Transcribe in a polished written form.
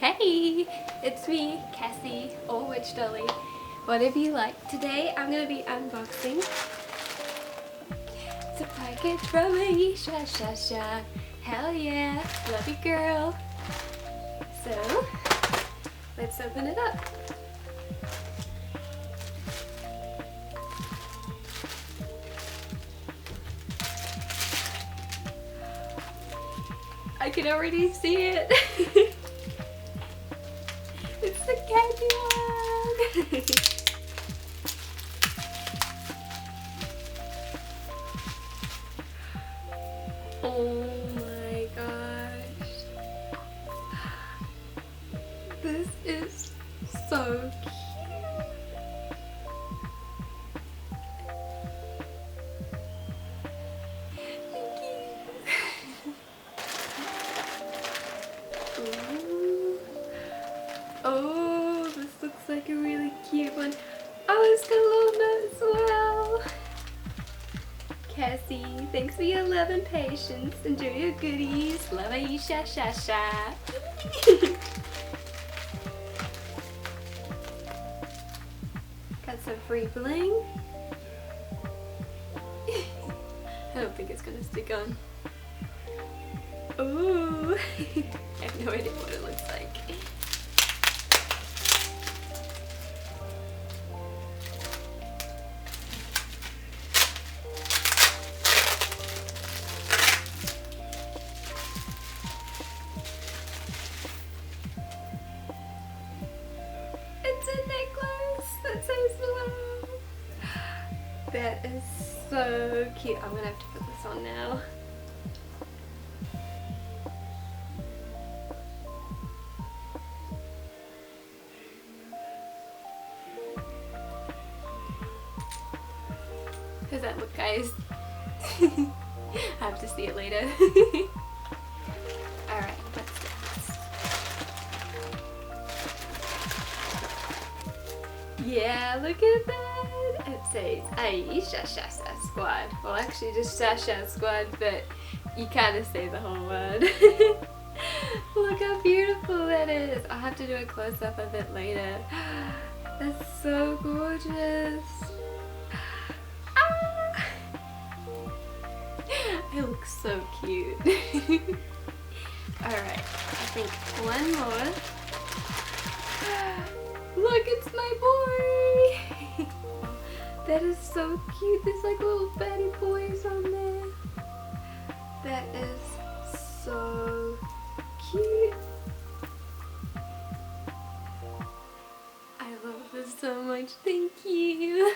Hey, it's me, Cassii, or WitchDollii, whatever you like. Today I'm going to be unboxing. It's a package from Ayesha Sha Sha. Hell yeah, love you girl. So, let's open it up. I can already see it. It's the candy one. Oh my gosh. This is so cute. Oh, this looks like a really cute one. Oh, it's got a little note as well. Cassii, thanks for your love and patience. Enjoy your goodies. Love, Ayesha Sha Sha. Got some free bling. I don't think it's gonna stick on. Ooh. I have no idea what it looks like. It's a necklace that says love. That is so cute. I'm gonna have to put this on now. How does that look, guys? I have to see it later. Alright, what's next? Yeah, look at that! It says Ayesha Sha Sha Squad. Well, actually just Sha Sha Squad, but you kind of say the whole word. Look how beautiful that is. I'll have to do a close-up of it later. That's so gorgeous. It looks so cute. Alright, I think one more. Look, it's my boy! That is so cute. There's like little Batty boys on there. That is so cute. I love this so much. Thank you.